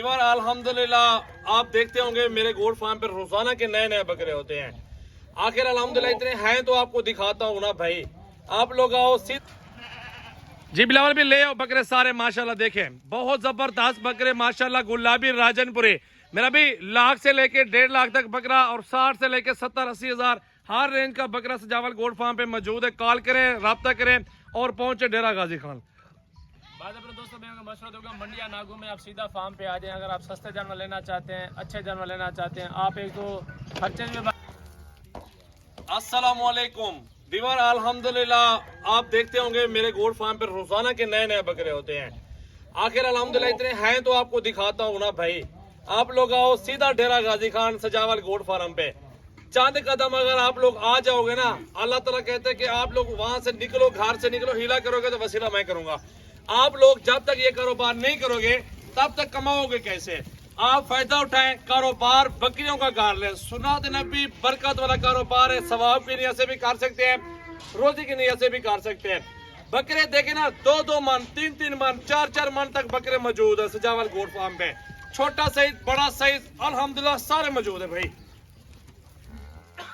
अल्हम्दुलिल्लाह आप देखते होंगे मेरे गोट फार्म पे रोजाना के नए नए बकरे होते हैं। आखिर अल्हम्दुलिल्लाह इतने हैं तो आपको दिखाता हूँ ना भाई। आप लोग आओ जी बिलावल भी ले आओ बकरे सारे माशाल्लाह देखें, बहुत जबरदस्त बकरे माशाल्लाह। गुलाबी राजनपुरी मेरा भी लाख से लेके 1.5 लाख तक बकरा और 60 से लेके 70-80 हजार हर रेंज का बकरा सजावल गोट फार्म पे मौजूद है। कॉल करें, राब्ता करें और पहुंचे डेरा गाजी खान। बाद अपने दोस्तों में मशवरा दूंगा मंडिया नागू में आप सीधा फार्म पे आ जाएं। अगर आप सस्ते जानवर लेना चाहते हैं, अच्छे जानवर लेना चाहते हैं, आप एक तो खर्चे में। अस्सलाम वालेकुम व्यूअर, अल्हम्दुलिल्लाह आप देखते होंगे मेरे गोट फार्म पे रोजाना के नए नए बकरे होते हैं। आखिर अल्हम्दुलिल्लाह इतने हैं तो आपको दिखाता हूँ ना भाई। आप लोग आओ सीधा डेरा गाजी खान सजावल गोट फार्म पे। चंद कदम अगर आप लोग आ जाओगे ना, अल्लाह ताला कहते हैं कि आप लोग वहां से निकलो, घर से निकलो, हीला करोगे तो वसीला मैं करूंगा। आप लोग जब तक ये कारोबार नहीं करोगे तब तक कमाओगे कैसे? आप फायदा उठाएं, कारोबार बकरियों का कर लें। सुन्नत नबी बरकत वाला कारोबार है, सवाब की नीयत से भी कर सकते हैं, रोजी की नीयत से भी कर सकते हैं। बकरे देखे ना, 2-2 मन, 3-3 मन, 4-4 मन तक बकरे मौजूद है सजावल गोट फार्म पे। छोटा साइज, बड़ा साइज अल्हम्दुलिल्लाह सारे मौजूद है भाई।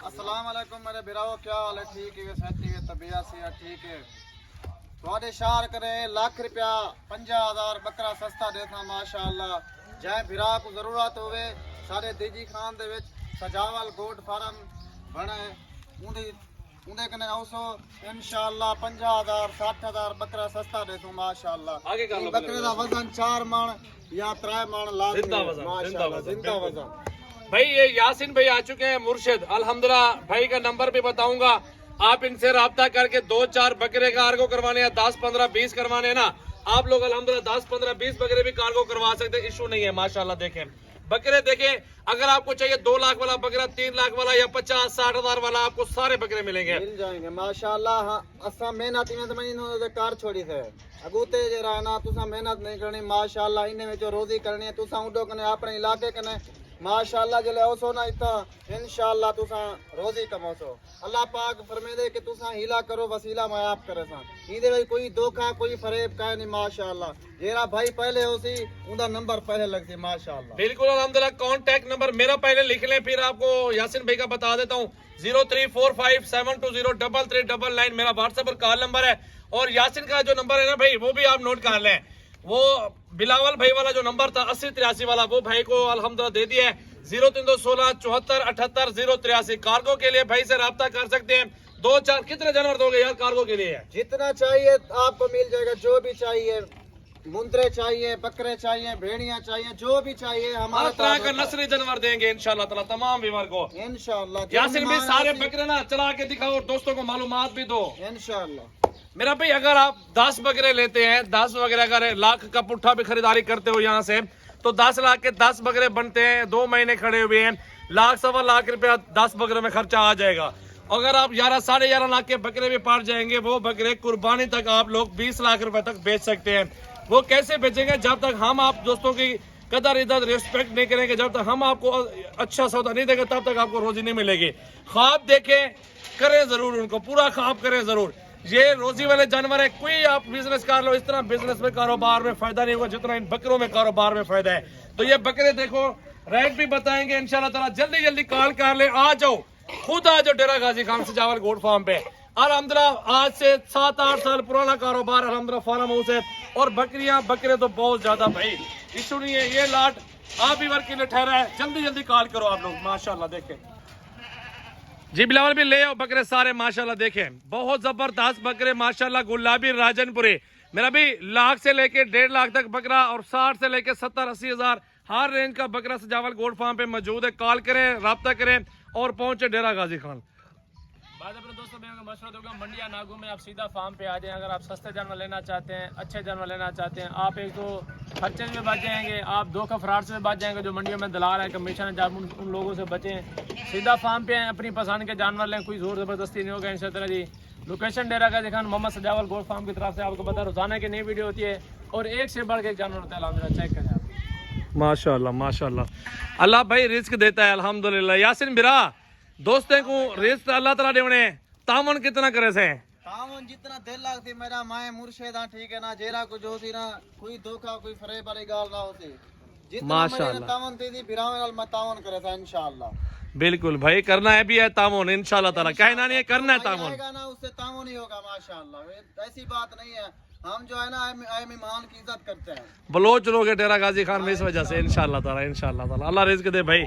अस्सलाम वालेकुम मेरे बिराओ, क्या हाल है? ठीक है, सहती है, तबीयत से ठीक है। थोड़े शार करे लाख रुपया 50,000 बकरा सस्ता देता माशाअल्लाह। जै बिरा को जरूरत होवे सारे दीजी खान दे विच सजावल गोट फार्म बने उंदे कने औसो इंशाअल्लाह 50,000 60,000 बकरा सस्ता देता माशाअल्लाह। आगे कर लो। बकरे दा वजन 4 मन या 3 मन लाजमी माशाअल्लाह, जिंदा वजन। भाई ये यासिन भाई आ चुके हैं मुर्शिद, अल्हम्दुलिल्लाह भाई का नंबर भी बताऊंगा। आप इनसे राब्ता करके 2-4 बकरे का कार्गो करवाने हैं, 10, 15, 20 करवाने हैं ना, आप लोग अल्हम्दुलिल्लाह 10, 15, 20 बकरे भी कार्गो करवा सकते हैं, इशू नहीं है माशाल्लाह। देखें बकरे देखें, अगर आपको चाहिए 2 लाख वाला बकरा, 3 लाख वाला या 50-60 हजार वाला, आपको सारे बकरे मिलेंगे, मिल जाएंगे माशाल्लाह। असा मेहनत में तो मैंने कार छोड़ी थे अगूते जरा ना, तुसा मेहनत नहीं करनी माशाल्लाह। इन्हें में जो रोजी करनी है तुसा उडो कने अपने इलाके कने माशाअल्लाह जले ओसो ना इतना इंशाअल्लाह तुसा रोजी कमाओ। अल्लाह पाक फरमाए कि तुसा हीला करो वसीला मैं आप करे सा। इदे में कोई धोखा कोई फरेब का नहीं माशाअल्लाह। जेरा भाई पहले होसी उनका नंबर पहले लगती माशाअल्लाह। बिल्कुल अल्हम्दुलिल्लाह। कांटेक्ट नंबर मेरा पहले लिख लें, फिर आपको यासिन भाई का बता देता हूँ। 0345720399 मेरा व्हाट्सएप और कॉल नंबर है। और यासिन का जो नंबर है ना भाई, वो भी आप नोट कर लें। वो बिलावल भाई वाला जो नंबर था 8083 वाला, वो भाई को अल्हम्दुलिल्लाह दे दिया है। 0316 74 78 083। कार्गो के लिए भाई से राब्ता कर सकते हैं। 2-4 कितने जानवर दोगे यार कार्गो के लिए? जितना चाहिए आपको मिल जाएगा, जो भी चाहिए, मुंदरे चाहिए, बकरे चाहिए, भेड़िया चाहिए, जो भी चाहिए हमारे तरह का नस्ली जानवर देंगे इंशाल्लाह ताला तमाम बीमार को इंशाल्लाह। यासिन भाई सारे बकरे ना चला के दिखाओ और दोस्तों को मालूमात भी दो इंशाल्लाह। मेरा भाई अगर आप 10 बकरे लेते हैं, 10 बकरे अगर लाख का पुट्ठा भी खरीदारी करते हो यहाँ से, तो 10 लाख के 10 बकरे बनते हैं। 2 महीने खड़े हुए हैं, लाख 1.25 लाख रुपया 10 बकरे में खर्चा आ जाएगा। अगर आप 11 साढ़े 11 लाख के बकरे भी पार जाएंगे, वो बकरे कुर्बानी तक आप लोग 20 लाख रुपए तक बेच सकते हैं। वो कैसे बेचेंगे? जब तक हम आप दोस्तों की कदर इज्जत रिस्पेक्ट नहीं करेंगे, जब तक हम आपको अच्छा सौदा नहीं देंगे, तब तक आपको रोजी नहीं मिलेगी। ख्वाब देखें, करें जरूर, उनको पूरा ख्वाब करें जरूर। ये रोजी वाले जानवर है। कोई आप बिजनेस कर लो, इस तरह बिजनेस में कारोबार में फायदा नहीं होगा जितना इन बकरों में कारोबार में फायदा है। तो ये बकरे देखो, रेट भी बताएंगे इंशाल्लाह ताला। जल्दी जल्दी कॉल कर ले, आ जाओ, खुद आ जाओ डेरा गाजी खान सजावल गोट फार्म पे। अल्हम्दुलिल्लाह आज से 7-8 साल पुराना कारोबार अल्हम्दुलिल्लाह फार्म हाउस है। और बकरियां बकरे तो बहुत ज्यादा भाई, इशू नहीं है। ये लाट आप ही वर्क के लिए ठहरा है। जल्दी जल्दी कॉल करो आप लोग माशाल्लाह। देखें जी बिलावल भी ले आओ बकरे सारे माशाल्लाह देखें, बहुत जबरदस्त बकरे माशाल्लाह। गुलाबी राजनपुरी मेरा भी लाख से लेके 1.5 लाख तक बकरा और 60 से लेके 70-80 हजार हर रेंज का बकरा सजावल गोट फार्म पे मौजूद है। कॉल करें, राब्ता करें और पहुंचे डेरा गाजी खान। बाद अपने दोस्तों में मशवरा दूंगा मंडिया नागू में आप सीधा फार्म पे आ जाएं। अगर आप सस्ते जानवर लेना चाहते हैं, अच्छे जानवर लेना चाहते हैं, आप एक तो खर्चे में बच जाएंगे, आप धोखा फ्रॉड से बच जाएंगे। जो मंडियों में दलाल है, कमीशन है, जब उन लोगों से बचें। सीधा फार्म पे आए, अपनी पसंद के जानवर लें, कोई जोर जबरदस्ती नहीं होगा इंशाअल्लाह जी। लोकेशन डेरा गाजी खान मोहम्मद सजावल गोट फार्म की तरफ से आपको पता रोजाना की नई वीडियो होती है और एक से बढ़ के एक जानवर होता है। अल्हम्दुलिल्लाह चेक करें आप माशाल्लाह माशाल्लाह। अल्लाह भाई रिस्क देता है अल्हम्दुलिल्लाह। यासिन बिरा दोस्तों को रिस्क अल्लाह ताला देवने तामन कितना करे से? तामन जितना दिल लगती मेरा माए मुर्शिद ठीक है ना। जेरा को जो सी ना कोई धोखा कोई फरेब वाली गाल ना होती जितना माशाअल्लाह। मरीने तावन दीदी बिरावे नाल मैं तावन करे था इंशाअल्लाह। बिल्कुल भाई, करना है भी है तामुन इंशाल्लाह ताला, कहना नहीं है, करना है तामुन। आएगा ना उससे तावन ही होगा माशाअल्लाह। ऐसी बात नहीं है, हम जो है ना आए मेहमान की इज्जत करते हैं। बलोच लोग है डेरा गाजी खान में इस वजह से इंशाल्लाह ताला, इंशाल्लाह ताला। अल्लाह रिज़्क दे भाई।